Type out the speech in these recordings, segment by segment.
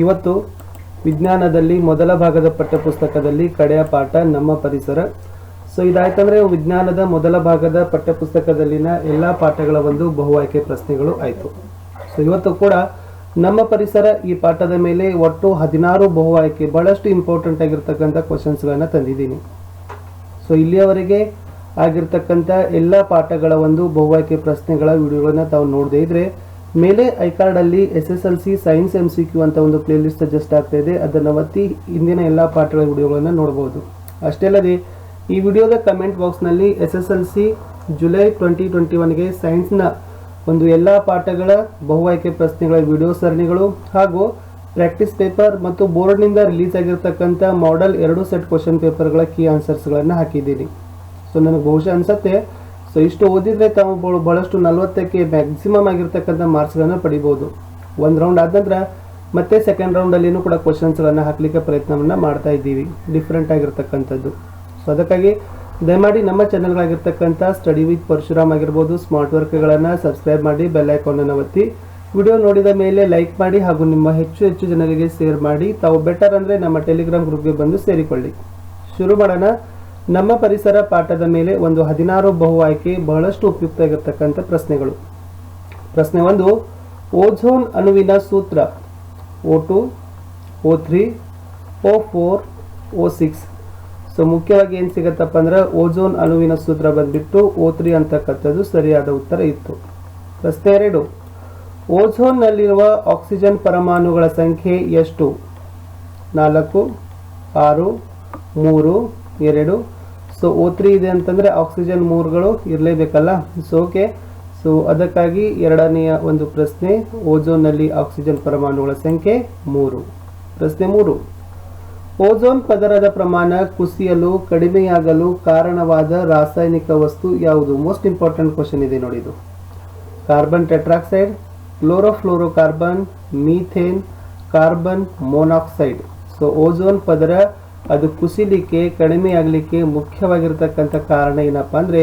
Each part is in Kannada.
ಇವತ್ತು ವಿಜ್ಞಾನದಲ್ಲಿ ಮೊದಲ ಭಾಗದ ಪಠ್ಯಪುಸ್ತಕದಲ್ಲಿ ಕಡೆಯ ಪಾಠ ನಮ್ಮ ಪರಿಸರ. ಸೊ ಇದಾಯ್ತಂದ್ರೆ ವಿಜ್ಞಾನದ ಮೊದಲ ಭಾಗದ ಪಠ್ಯಪುಸ್ತಕದಲ್ಲಿನ ಎಲ್ಲ ಪಾಠಗಳ ಒಂದು ಬಹು ಆಯ್ಕೆ ಪ್ರಶ್ನೆಗಳು ಆಯಿತು. ಸೊ ಇವತ್ತು ಕೂಡ ನಮ್ಮ ಪರಿಸರ ಈ ಪಾಠದ ಮೇಲೆ ಒಟ್ಟು 16 ಬಹು ಆಯ್ಕೆ ಬಹಳಷ್ಟು ಇಂಪಾರ್ಟೆಂಟ್ ಆಗಿರ್ತಕ್ಕಂಥ ಕ್ವಶನ್ಸ್ಗಳನ್ನು ತಂದಿದ್ದೀನಿ. ಸೊ ಇಲ್ಲಿಯವರೆಗೆ ಆಗಿರ್ತಕ್ಕಂಥ ಎಲ್ಲ ಪಾಠಗಳ ಒಂದು ಬಹು ಆಯ್ಕೆ ಪ್ರಶ್ನೆಗಳ ವಿಡಿಯೋಗಳನ್ನ ತಾವು ನೋಡದೇ ಇದ್ರೆ ಮೇಲೆ ಐಕಾರ್ಡಲ್ಲಿ SSLC ಸೈನ್ಸ್ MCQ ಅಂತ ಒಂದು ಪ್ಲೇ ಲಿಸ್ಟ್ ಸಜೆಸ್ಟ್ ಆಗ್ತಾ ಇದೆ. ಅದನ್ನು ಒತ್ತಿ ಇಂದಿನ ಎಲ್ಲ ಪಾಠಗಳ ವಿಡಿಯೋಗಳನ್ನು ನೋಡಬಹುದು. ಅಷ್ಟೇ ಅಲ್ಲದೆ ಈ ವಿಡಿಯೋದ ಕಮೆಂಟ್ ಬಾಕ್ಸ್ನಲ್ಲಿ SSLC ಜುಲೈ 2021ಗೆ ಸೈನ್ಸ್ನ ಒಂದು ಎಲ್ಲ ಪಾಠಗಳ ಬಹು ಆಯ್ಕೆ ಪ್ರಶ್ನೆಗಳ ವಿಡಿಯೋ ಸರಣಿಗಳು ಹಾಗೂ ಪ್ರಾಕ್ಟೀಸ್ ಪೇಪರ್ ಮತ್ತು ಬೋರ್ಡ್ನಿಂದ ರಿಲೀಸ್ ಆಗಿರ್ತಕ್ಕಂಥ ಮಾಡೆಲ್ 2 ಸೆಟ್ ಕ್ವಶನ್ ಪೇಪರ್ಗಳ ಕೀ ಆನ್ಸರ್ಸ್ಗಳನ್ನು ಹಾಕಿದ್ದೀನಿ. ಸೊ ನನಗೆ ಬಹುಶಃ ಅನಿಸುತ್ತೆ ಸೊ ಇಷ್ಟು ಓದಿದರೆ ತಾವು ಬಹಳಷ್ಟು 40ಕ್ಕೆ ಮ್ಯಾಕ್ಸಿಮಮ್ ಆಗಿರ್ತಕ್ಕಂಥ ಮಾರ್ಕ್ಸ್ಗಳನ್ನು ಪಡಿಬೋದು. ಒಂದು ರೌಂಡ್ ಆದ ನಂತರ ಮತ್ತೆ ಸೆಕೆಂಡ್ ರೌಂಡಲ್ಲಿನೂ ಕೂಡ ಕ್ವಶನ್ಸ್ಗಳನ್ನು ಹಾಕಲಿಕ್ಕೆ ಪ್ರಯತ್ನವನ್ನು ಮಾಡ್ತಾ ಇದ್ದೀವಿ, ಡಿಫ್ರೆಂಟ್ ಆಗಿರ್ತಕ್ಕಂಥದ್ದು. ಸೊ ಅದಕ್ಕಾಗಿ ದಯಮಾಡಿ ನಮ್ಮ ಚಾನಲ್ಗಳಾಗಿರ್ತಕ್ಕಂಥ ಸ್ಟಡಿ ವಿತ್ ಪರಶುರಾಮ್ ಆಗಿರ್ಬೋದು ಸ್ಮಾರ್ಟ್ ವರ್ಕ್ಗಳನ್ನು ಸಬ್ಸ್ಕ್ರೈಬ್ ಮಾಡಿ, ಬೆಲ್ ಐಕಾನನ್ನು ಒತ್ತಿ, ವಿಡಿಯೋ ನೋಡಿದ ಮೇಲೆ ಲೈಕ್ ಮಾಡಿ ಹಾಗೂ ನಿಮ್ಮ ಹೆಚ್ಚು ಜನರಿಗೆ ಶೇರ್ ಮಾಡಿ. ತಾವು ಬೆಟರ್ ಅಂದರೆ ನಮ್ಮ ಟೆಲಿಗ್ರಾಮ್ ಗ್ರೂಪ್ಗೆ ಬಂದು ಸೇರಿಕೊಳ್ಳಿ. ಶುರು ಮಾಡೋಣ. ನಮ್ಮ ಪರಿಸರ ಪಾಠದ ಮೇಲೆ ಒಂದು 16 ಬಹು ಆಯ್ಕೆ ಬಹಳಷ್ಟು ಉಪಯುಕ್ತ ಆಗಿರ್ತಕ್ಕಂಥ ಪ್ರಶ್ನೆಗಳು. ಪ್ರಶ್ನೆ 1, ಓಝೋನ್ ಅಣುವಿನ ಸೂತ್ರ O2, O3, O4, O6. So ಮುಖ್ಯವಾಗಿ ಏನು ಸಿಗತ್ತಪ್ಪ ಅಂದ್ರೆ ಓಝೋನ್ ಅಣುವಿನ ಸೂತ್ರ ಬಂದ್ಬಿಟ್ಟು O3 ಅಂತಕ್ಕಂಥದ್ದು ಸರಿಯಾದ ಉತ್ತರ ಇತ್ತು. ಪ್ರಶ್ನೆ 2, ಓಝೋನ್ನಲ್ಲಿರುವ ಆಕ್ಸಿಜನ್ ಪರಮಾಣುಗಳ ಸಂಖ್ಯೆ ಎಷ್ಟು? 4, 6, 3, 2. ಸೊ O3 ಇದೆ ಅಂತಂದರೆ ಆಕ್ಸಿಜನ್ 3ಗಳು ಇರಲೇಬೇಕಲ್ಲ. So okay. ಸೊ ಅದಕ್ಕಾಗಿ ಎರಡನೆಯ ಒಂದು ಪ್ರಶ್ನೆ, ಓಝೋನ್ನಲ್ಲಿ ಆಕ್ಸಿಜನ್ ಪರಮಾಣುಗಳ ಸಂಖ್ಯೆ 3. ಪ್ರಶ್ನೆ 3, ಓಝೋನ್ ಪದರದ ಪ್ರಮಾಣ ಕುಸಿಯಲು ಕಡಿಮೆಯಾಗಲು ಕಾರಣವಾದ ರಾಸಾಯನಿಕ ವಸ್ತು ಯಾವುದು? ಮೋಸ್ಟ್ ಇಂಪಾರ್ಟೆಂಟ್ ಕ್ವಶನ್ ಇದೆ ನೋಡಿ ಇದು. Carbon tetroxide, chlorofluorocarbon, methane, carbon monoxide. So ozone ಪದರ ಅದು ಕುಸಿಲಿಕ್ಕೆ ಕಡಿಮೆಯಾಗಲಿಕ್ಕೆ ಮುಖ್ಯವಾಗಿರ್ತಕ್ಕಂಥ ಕಾರಣ ಏನಪ್ಪ ಅಂದರೆ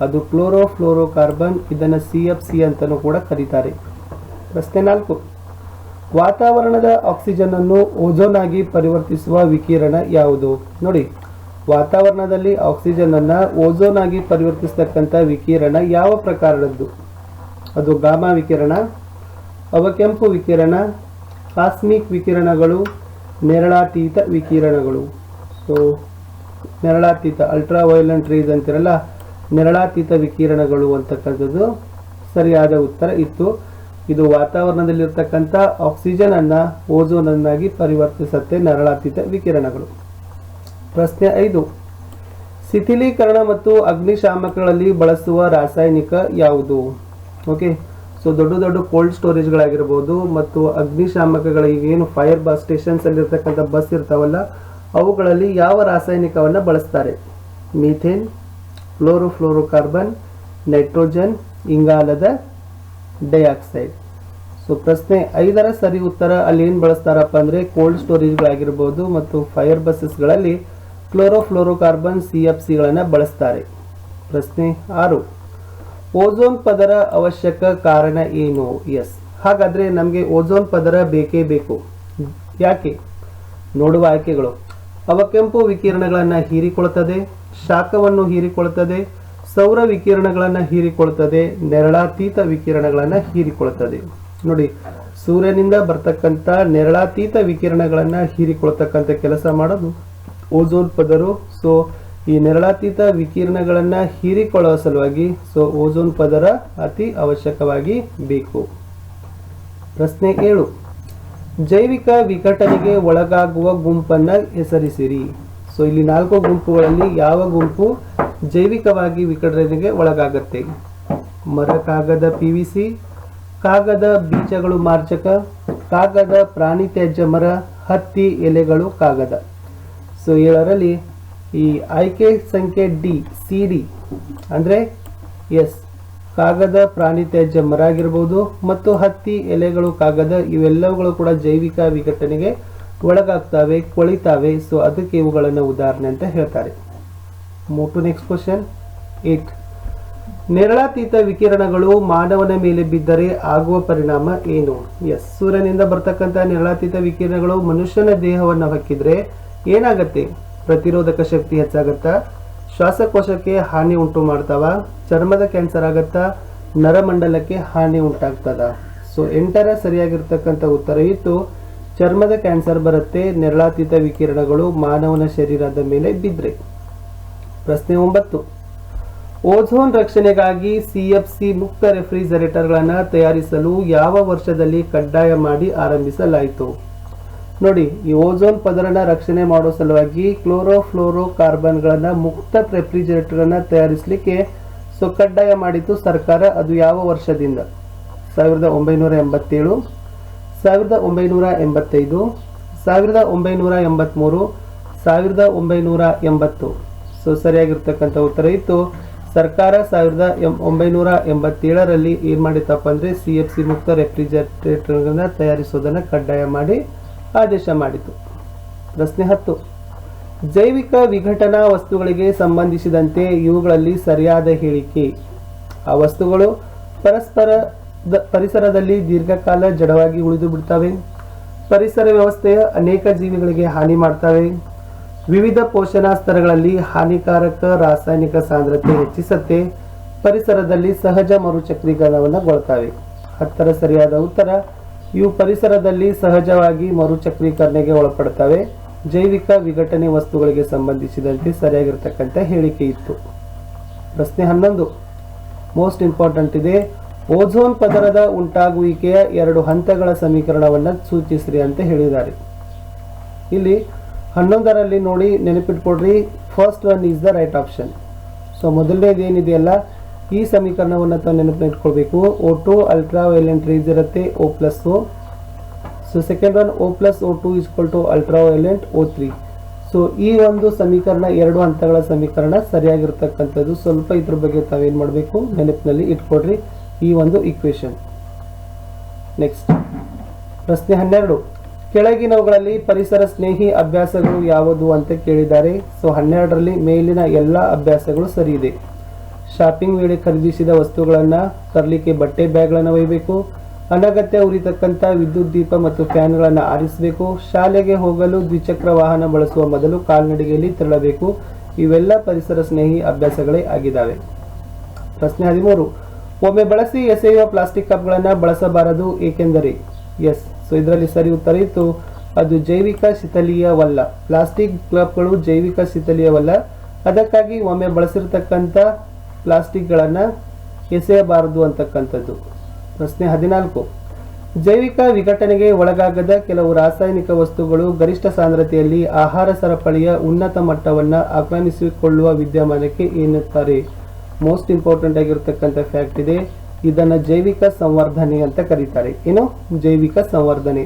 ಅದು ಕ್ಲೋರೋಫ್ಲೋರೋಕಾರ್ಬನ್. ಇದನ್ನು CFC ಅಂತಲೂ ಕೂಡ ಕರೀತಾರೆ. ಪ್ರಶ್ನೆ 4, ವಾತಾವರಣದ ಆಕ್ಸಿಜನ್ ಅನ್ನು ಓಝೋನ್ ಆಗಿ ಪರಿವರ್ತಿಸುವ ವಿಕಿರಣ ಯಾವುದು? ನೋಡಿ, ವಾತಾವರಣದಲ್ಲಿ ಆಕ್ಸಿಜನ್ ಅನ್ನ ಓಝೋನ್ ಆಗಿ ಪರಿವರ್ತಿಸ್ತಕ್ಕಂಥ ವಿಕಿರಣ ಯಾವ ಪ್ರಕಾರದ್ದು? ಅದು ಗಾಮಾ ವಿಕಿರಣ, ಅವಕೆಂಪು ವಿಕಿರಣ, ಕಾಸ್ಮಿಕ್ ವಿಕಿರಣಗಳು, ನೇರಳಾತೀತ ವಿಕಿರಣಗಳು. ಸೊ ನೇರಳಾತೀತ ಅಲ್ಟ್ರಾ ವೈಲೆಂಟ್ ರೇಸ್ ಅಂತಿರಲ್ಲ, ನೇರಳಾತೀತ ವಿಕಿರಣಗಳು ಅಂತಕ್ಕಂಥದ್ದು ಸರಿಯಾದ ಉತ್ತರ ಇತ್ತು. ಇದು ವಾತಾವರಣದಲ್ಲಿರ್ತಕ್ಕಂಥ ಆಕ್ಸಿಜನ್ ಅನ್ನ ಓಝೋನ್ ಅನ್ನಾಗಿ ಪರಿವರ್ತಿಸುತ್ತೆ, ನೇರಳಾತೀತ ವಿಕಿರಣಗಳು. ಪ್ರಶ್ನೆ 5, ಶಿಥಿಲೀಕರಣ ಮತ್ತು ಅಗ್ನಿಶಾಮಕಗಳಲ್ಲಿ ಬಳಸುವ ರಾಸಾಯನಿಕ ಯಾವುದು? ಓಕೆ. ಸೊ ದೊಡ್ಡ ಕೋಲ್ಡ್ ಸ್ಟೋರೇಜ್ಗಳಾಗಿರ್ಬೋದು ಮತ್ತು ಅಗ್ನಿಶಾಮಕಗಳಿಗೆ ಏನು ಫೈರ್ ಬಸ್ ಸ್ಟೇಷನ್ಸ್ ಅಲ್ಲಿರ್ತಕ್ಕಂಥ ಬಸ್ ಇರ್ತಾವಲ್ಲ ಅವುಗಳಲ್ಲಿ ಯಾವ ರಾಸಾಯನಿಕವನ್ನು ಬಳಸ್ತಾರೆ? ಮೀಥೇನ್, ಕ್ಲೋರೋಫ್ಲೋರೋಕಾರ್ಬನ್, ನೈಟ್ರೋಜನ್, ಇಂಗಾಲದ ಡೈಆಕ್ಸೈಡ್. ಸೊ ಪ್ರಶ್ನೆ 5ರ ಸರಿ ಉತ್ತರ ಅಲ್ಲಿ ಏನು ಬಳಸ್ತಾರಪ್ಪ ಅಂದರೆ ಕೋಲ್ಡ್ ಸ್ಟೋರೇಜ್ಗಳಾಗಿರ್ಬೋದು ಮತ್ತು ಫೈರ್ ಬಸ್ಸಸ್ಗಳಲ್ಲಿ ಕ್ಲೋರೋಫ್ಲೋರೋಕಾರ್ಬನ್ CFCಗಳನ್ನು ಬಳಸ್ತಾರೆ. ಪ್ರಶ್ನೆ 6, ಓಝೋನ್ ಪದರ ಅವಶ್ಯಕ ಕಾರಣ ಏನು? ಎಸ್, ಹಾಗಾದರೆ ನಮಗೆ ಓಝೋನ್ ಪದರ ಬೇಕೇ ಬೇಕು. ಯಾಕೆ? ನೋಡುವ ಆಯ್ಕೆಗಳು: ಅವಕೆಂಪು ವಿಕಿರಣಗಳನ್ನು ಹೀರಿಕೊಳ್ಳುತ್ತದೆ, ಶಾಖವನ್ನು ಹೀರಿಕೊಳ್ಳುತ್ತದೆ, ಸೌರ ವಿಕಿರಣಗಳನ್ನು ಹೀರಿಕೊಳ್ಳುತ್ತದೆ, ನೇರಳಾತೀತ ವಿಕಿರಣಗಳನ್ನು ಹೀರಿಕೊಳ್ಳುತ್ತದೆ. ನೋಡಿ, ಸೂರ್ಯನಿಂದ ಬರ್ತಕ್ಕಂಥ ನೇರಳಾತೀತ ವಿಕಿರಣಗಳನ್ನು ಹೀರಿಕೊಳ್ಳತಕ್ಕಂಥ ಕೆಲಸ ಮಾಡೋದು ಓಝೋನ್ ಪದರು. ಸೊ ಈ ನೇರಳಾತೀತ ವಿಕಿರಣಗಳನ್ನು ಹೀರಿಕೊಳ್ಳುವ ಸಲುವಾಗಿ ಸೊ ಓಝೋನ್ ಪದರ ಅತಿ ಅವಶ್ಯಕವಾಗಿ ಬೇಕು. ಪ್ರಶ್ನೆ 7, ಜೈವಿಕ ವಿಘಟನೆಗೆ ಒಳಗಾಗುವ ಗುಂಪನ್ನು ಹೆಸರಿಸಿರಿ. ಸೊ ಇಲ್ಲಿ 4 ಗುಂಪುಗಳಲ್ಲಿ ಯಾವ ಗುಂಪು ಜೈವಿಕವಾಗಿ ವಿಘಟನೆಗೆ ಒಳಗಾಗತ್ತೆ? ಮರ ಕಾಗದ PVC, ಕಾಗದ ಬೀಜಗಳು ಮಾರ್ಜಕ, ಕಾಗದ ಪ್ರಾಣಿ ತ್ಯಾಜ್ಯ ಮರ, ಹತ್ತಿ ಎಲೆಗಳು ಕಾಗದ. ಸೊ 7ರಲ್ಲಿ ಈ ಆಯ್ಕೆ ಸಂಖ್ಯೆ ಡಿ CD ಅಂದರೆ ಎಸ್, ಕಾಗದ ಪ್ರಾಣಿ ತ್ಯಾಜ್ಯ ಮರ ಆಗಿರ್ಬೋದು ಮತ್ತು ಹತ್ತಿ ಎಲೆಗಳು ಕಾಗದ ಇವೆಲ್ಲವುಗಳು ಕೂಡ ಜೈವಿಕ ವಿಘಟನೆಗೆ ಒಳಗಾಗ್ತವೆ, ಕೊಳಿತಾವೆ. ಸೊ ಅದಕ್ಕೆ ಇವುಗಳನ್ನು ಉದಾಹರಣೆ ಅಂತ ಹೇಳ್ತಾರೆ. ಮೂವ್ ಟು ನೆಕ್ಸ್ಟ್ ಕ್ವಶನ್ 8, ನೇರಳಾತೀತ ವಿಕಿರಣಗಳು ಮಾನವನ ಮೇಲೆ ಬಿದ್ದರೆ ಆಗುವ ಪರಿಣಾಮ ಏನು? ಎಸ್, ಸೂರ್ಯನಿಂದ ಬರ್ತಕ್ಕಂಥ ನೇರಳಾತೀತ ವಿಕಿರಣಗಳು ಮನುಷ್ಯನ ದೇಹವನ್ನು ಹೊಕ್ಕಿದ್ರೆ ಏನಾಗತ್ತೆ? ಪ್ರತಿರೋಧಕ ಶಕ್ತಿ ಹೆಚ್ಚಾಗತ್ತಾ, ಶ್ವಾಸಕೋಶಕ್ಕೆ ಹಾನಿ ಉಂಟು ಮಾಡ್ತಾವ, ಚರ್ಮದ ಕ್ಯಾನ್ಸರ್ ಆಗತ್ತಾ, ನರಮಂಡಲಕ್ಕೆ ಹಾನಿ ಉಂಟಾಗ್ತದ? ಸೊ 8ರ ಸರಿಯಾಗಿರ್ತಕ್ಕಂಥ ಉತ್ತರ ಇತ್ತು, ಚರ್ಮದ ಕ್ಯಾನ್ಸರ್ ಬರುತ್ತೆ ನೇರಳಾತೀತ ವಿಕಿರಣಗಳು ಮಾನವನ ಶರೀರದ ಮೇಲೆ ಬಿದ್ರೆ. ಪ್ರಶ್ನೆ 9, ಓಝೋನ್ ರಕ್ಷಣೆಗಾಗಿ CFC ಮುಕ್ತ ರೆಫ್ರಿಜರೇಟರ್ಗಳನ್ನು ತಯಾರಿಸಲು ಯಾವ ವರ್ಷದಲ್ಲಿ ಕಡ್ಡಾಯ ಮಾಡಿ ಆರಂಭಿಸಲಾಯಿತು? ನೋಡಿ, ಈ ಓಝೋನ್ ಪದರನ ರಕ್ಷಣೆ ಮಾಡೋ ಸಲುವಾಗಿ ಕ್ಲೋರೋಫ್ಲೋರೋ ಕಾರ್ಬನ್ಗಳನ್ನ ಮುಕ್ತ ರೆಫ್ರಿಜರೇಟರ್ಗಳನ್ನ ತಯಾರಿಸಲಿಕ್ಕೆ ಕಡ್ಡಾಯ ಮಾಡಿತ್ತು ಸರ್ಕಾರ. ಅದು ಯಾವ ವರ್ಷದಿಂದ? 1987, 1985, 1983, 1980. ಸರಿಯಾಗಿರ್ತಕ್ಕಂಥ ಉತ್ತರ ಇತ್ತು, ಸರ್ಕಾರ 1987ರಲ್ಲಿ ಏನ್ ಮಾಡಿತ್ತಪ್ಪ ಅಂದ್ರೆ CFC ಮುಕ್ತ ರೆಫ್ರಿಜರೇಟರ್ಗಳನ್ನ ತಯಾರಿಸೋದನ್ನ ಕಡ್ಡಾಯ ಮಾಡಿ ಆದೇಶ ಮಾಡಿತು. ಪ್ರಶ್ನೆ 10, ಜೈವಿಕ ವಿಘಟನಾ ವಸ್ತುಗಳಿಗೆ ಸಂಬಂಧಿಸಿದಂತೆ ಇವುಗಳಲ್ಲಿ ಸರಿಯಾದ ಹೇಳಿಕೆ. ಆ ವಸ್ತುಗಳು ಪರಿಸರದಲ್ಲಿ ದೀರ್ಘಕಾಲ ಜಡವಾಗಿ ಉಳಿದು ಬಿಡ್ತವೆ, ಪರಿಸರ ವ್ಯವಸ್ಥೆಯ ಅನೇಕ ಜೀವಿಗಳಿಗೆ ಹಾನಿ ಮಾಡ್ತವೆ, ವಿವಿಧ ಪೋಷಣಾ ಸ್ತರಗಳಲ್ಲಿ ಹಾನಿಕಾರಕ ರಾಸಾಯನಿಕ ಸಾಂದ್ರತೆ ಹೆಚ್ಚಿಸುತ್ತೆ, ಪರಿಸರದಲ್ಲಿ ಸಹಜ ಮರುಚಕ್ರೀಕರಣಗೊಳ್ತವೆ. 10ರ ಸರಿಯಾದ ಉತ್ತರ, ಇವು ಪರಿಸರದಲ್ಲಿ ಸಹಜವಾಗಿ ಮರುಚಕ್ರೀಕರಣಕ್ಕೆ ಒಳಪಡ್ತವೆ. ಜೈವಿಕ ವಿಘಟನೆ ವಸ್ತುಗಳಿಗೆ ಸಂಬಂಧಿಸಿದಂತೆ ಸರಿಯಾಗಿರ್ತಕ್ಕಂಥ ಹೇಳಿಕೆ ಇತ್ತು. ಪ್ರಶ್ನೆ 11, ಮೋಸ್ಟ್ ಇಂಪಾರ್ಟೆಂಟ್ ಇದೆ, ಓಝೋನ್ ಪದರದ ಉಂಟಾಗುವಿಕೆಯ 2 ಹಂತಗಳ ಸಮೀಕರಣವನ್ನು ಸೂಚಿಸ್ರಿ ಅಂತ ಹೇಳಿದ್ದಾರೆ. ಇಲ್ಲಿ 11ರಲ್ಲಿ ನೋಡಿ ನೆನಪಿಟ್ಕೊಡ್ರಿ, first one is the right option. ಮೊದಲನೇದು ಏನಿದೆಯಲ್ಲ ಈ ಸಮೀಕರಣವನ್ನು ತಾವು ನೆನಪಿಟ್ಕೊಳ್ಬೇಕು. O2 ಅಲ್ಟ್ರಾ ವೈಲೆಂಟ್ ರೇಸ್ ಇರುತ್ತೆ O+O. Second one O+O2 ultra violent O3. ಈ ಒಂದು ಸಮೀಕರಣ 2 ಹಂತಗಳ ಸಮೀಕರಣ ಸರಿಯಾಗಿರ್ತಕ್ಕಂಥದ್ದು. ಸ್ವಲ್ಪ ಇದ್ರ ಬಗ್ಗೆ ತಾವೇನ್ ಮಾಡಬೇಕು ನೆನಪಿನಲ್ಲಿ ಇಟ್ಕೊಡ್ರಿ ಈ ಒಂದು ಇಕ್ವೇಶನ್. ನೆಕ್ಸ್ಟ್ ಪ್ರಶ್ನೆ 12, ಕೆಳಗಿನವುಗಳಲ್ಲಿ ಪರಿಸರ ಸ್ನೇಹಿ ಅಭ್ಯಾಸಗಳು ಯಾವುದು ಅಂತ ಕೇಳಿದ್ದಾರೆ. 12ರಲ್ಲಿ ಮೇಲಿನ ಎಲ್ಲ ಅಭ್ಯಾಸಗಳು ಸರಿ ಇದೆ. ಶಾಪಿಂಗ್ ವೇಳೆ ಖರೀದಿಸಿದ ವಸ್ತುಗಳನ್ನು ತರಲಿಕ್ಕೆ ಬಟ್ಟೆ ಬ್ಯಾಗ್ಗಳನ್ನು ಒಯ್ಯಬೇಕು, ಅನಗತ್ಯ ಉರಿತಕ್ಕಂಥ ವಿದ್ಯುತ್ ದೀಪ ಮತ್ತು ಫ್ಯಾನ್ಗಳನ್ನು ಆರಿಸಬೇಕು, ಶಾಲೆಗೆ ಹೋಗಲು ದ್ವಿಚಕ್ರ ವಾಹನ ಬಳಸುವ ಮೊದಲು ಕಾಲ್ನಡಿಗೆಯಲ್ಲಿ ತೆರಳಬೇಕು. ಇವೆಲ್ಲ ಪರಿಸರ ಸ್ನೇಹಿ ಅಭ್ಯಾಸಗಳೇ ಆಗಿದ್ದಾವೆ. ಪ್ರಶ್ನೆ 13, ಒಮ್ಮೆ ಬಳಸಿ ಎಸೆಯುವ ಪ್ಲಾಸ್ಟಿಕ್ ಕಪ್ಗಳನ್ನು ಬಳಸಬಾರದು ಏಕೆಂದರೆ? ಎಸ್, ಇದರಲ್ಲಿ ಸರಿ ಉತ್ತರ ಇತ್ತು, ಅದು ಜೈವಿಕ ಶಿಥಿಲೀಯವಲ್ಲ. ಪ್ಲಾಸ್ಟಿಕ್ ಕಪ್ಗಳು ಜೈವಿಕ ಶಿಥಿಲೀಯವಲ್ಲ, ಅದಕ್ಕಾಗಿ ಒಮ್ಮೆ ಬಳಸಿರ್ತಕ್ಕಂಥ ಪ್ಲಾಸ್ಟಿಕ್ಗಳನ್ನು ಎಸೆಯಬಾರದು ಅಂತಕ್ಕಂಥದ್ದು. ಪ್ರಶ್ನೆ 14, ಜೈವಿಕ ವಿಘಟನೆಗೆ ಒಳಗಾಗದ ಕೆಲವು ರಾಸಾಯನಿಕ ವಸ್ತುಗಳು ಗರಿಷ್ಠ ಸಾಂದ್ರತೆಯಲ್ಲಿ ಆಹಾರ ಸರಪಳಿಯ ಉನ್ನತ ಮಟ್ಟವನ್ನು ಆಕ್ರಮಿಸಿಕೊಳ್ಳುವ ವಿದ್ಯಮಾನಕ್ಕೆ ಏನ್ನುತ್ತಾರೆ? ಮೋಸ್ಟ್ ಇಂಪಾರ್ಟೆಂಟ್ ಆಗಿರ್ತಕ್ಕಂಥ ಫ್ಯಾಕ್ಟ್ ಇದೆ, ಇದನ್ನು ಜೈವಿಕ ಸಂವರ್ಧನೆ ಅಂತ ಕರೀತಾರೆ. ಏನು? ಜೈವಿಕ ಸಂವರ್ಧನೆ.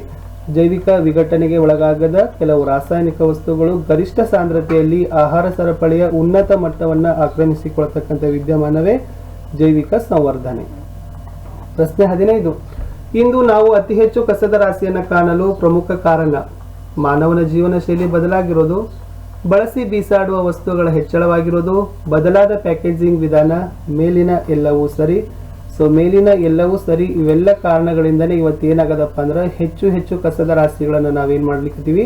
ಜೈವಿಕ ವಿಘಟನೆಗೆ ಒಳಗಾಗದ ಕೆಲವು ರಾಸಾಯನಿಕ ವಸ್ತುಗಳು ಗರಿಷ್ಠ ಸಾಂದ್ರತೆಯಲ್ಲಿ ಆಹಾರ ಸರಪಳಿಯ ಉನ್ನತ ಮಟ್ಟವನ್ನು ಆಕ್ರಮಿಸಿಕೊಳ್ಳತಕ್ಕಂಥ ವಿದ್ಯಮಾನವೇ ಜೈವಿಕ ಸಂವರ್ಧನೆ. ಪ್ರಶ್ನೆ 15, ಇಂದು ನಾವು ಅತಿ ಹೆಚ್ಚು ಕಸದ ರಾಶಿಯನ್ನು ಕಾಣಲು ಪ್ರಮುಖ ಕಾರಣ? ಮಾನವನ ಜೀವನ ಶೈಲಿ ಬದಲಾಗಿರೋದು, ಬಳಸಿ ಬೀಸಾಡುವ ವಸ್ತುಗಳ ಹೆಚ್ಚಳವಾಗಿರೋದು, ಬದಲಾದ ಪ್ಯಾಕೇಜಿಂಗ್ ವಿಧಾನ, ಮೇಲಿನ ಎಲ್ಲವೂ ಸರಿ. ಮೇಲಿನ ಎಲ್ಲವೂ ಸರಿ. ಇವೆಲ್ಲ ಕಾರಣಗಳಿಂದನೇ ಇವತ್ತು ಏನಾಗದಪ್ಪ ಅಂದ್ರೆ ಹೆಚ್ಚು ಹೆಚ್ಚು ಕಸದ ರಾಶಿಗಳನ್ನು ನಾವೇನ್ ಮಾಡ್ಲಿಕ್ಕಿದ್ದೀವಿ,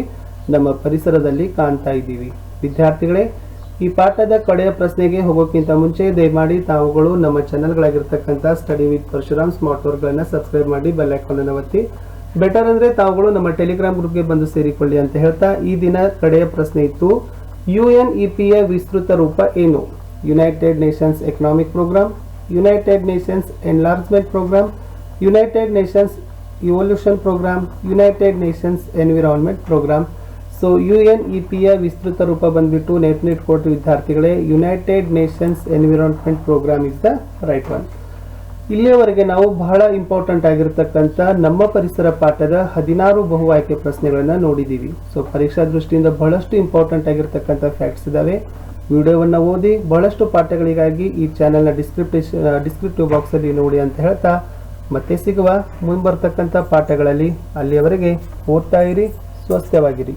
ನಮ್ಮ ಪರಿಸರದಲ್ಲಿ ಕಾಣ್ತಾ ಇದ್ದೀವಿ. ವಿದ್ಯಾರ್ಥಿಗಳೇ, ಈ ಪಾಠದ ಕಡೆಯ ಪ್ರಶ್ನೆಗೆ ಹೋಗೋಕ್ಕಿಂತ ಮುಂಚೆ ದಯಮಾಡಿ ತಾವುಗಳು ನಮ್ಮ ಚಾನೆಲ್ಗಳಾಗಿರ್ತಕ್ಕಂಥ ಸ್ಟಡಿ ವಿತ್ ಪರಶುರಾಮ್ ಸ್ಮಾರ್ಟ್ ವರ್ಕ್ಗಳನ್ನು ಸಬ್ಸ್ಕ್ರೈಬ್ ಮಾಡಿ ಬೆಲ್ ಐಕಾನ್ ಅನ್ನು ಒತ್ತಿ. ಬೆಟರ್ ಅಂದ್ರೆ ತಾವುಗಳು ನಮ್ಮ ಟೆಲಿಗ್ರಾಮ್ ಗ್ರೂಪ್ಗೆ ಬಂದು ಸೇರಿಕೊಳ್ಳಿ ಅಂತ ಹೇಳ್ತಾ ಈ ದಿನ ಕಡೆಯ ಪ್ರಶ್ನೆ ಇತ್ತು, UNEPಯ ವಿಸ್ತೃತ ರೂಪ ಏನು? United Nations economic programme, United Nations enlargement programme, United Nations evolution programme, United Nations environment programme. UNEPಯ ವಿಸ್ತೃತ ರೂಪ ಬಂದ್ಬಿಟ್ಟು ನೆಟ್ನೆಟ್ ಕೋರ್ಟ್ ವಿದ್ಯಾರ್ಥಿಗಳೇ, United Nations environment programme is the right one. ಇಲ್ಲಿಯವರೆಗೆ ನಾವು ಬಹಳ ಇಂಪಾರ್ಟೆಂಟ್ ಆಗಿರ್ತಕ್ಕಂಥ ನಮ್ಮ ಪರಿಸರ ಪಾಠದ 16 ಬಹು ಆಯ್ಕೆ ಪ್ರಶ್ನೆಗಳನ್ನ ನೋಡಿದ್ದೀವಿ. ಪರೀಕ್ಷಾ ದೃಷ್ಟಿಯಿಂದ ಬಹಳಷ್ಟು ಇಂಪಾರ್ಟೆಂಟ್ ಆಗಿರ್ತಕ್ಕಂಥ ಫ್ಯಾಕ್ಟ್ಸ್ ಇದಾವೆ. ವಿಡಿಯೋವನ್ನು ಓದಿ ಬಹಳಷ್ಟು ಪಾಠಗಳಿಗಾಗಿ ಈ ಚಾನೆಲ್ನ ಡಿಸ್ಕ್ರಿಪ್ಟಿವ್ ಬಾಕ್ಸ್ ಅಲ್ಲಿ ನೋಡಿ ಅಂತ ಹೇಳ್ತಾ ಮತ್ತೆ ಸಿಗುವ ಮುಂಬರ್ತಕ್ಕಂಥ ಪಾಠಗಳಲ್ಲಿ. ಅಲ್ಲಿಯವರೆಗೆ ಓದ್ತಾ ಇರಿ, ಸ್ವಸ್ಥವಾಗಿರಿ.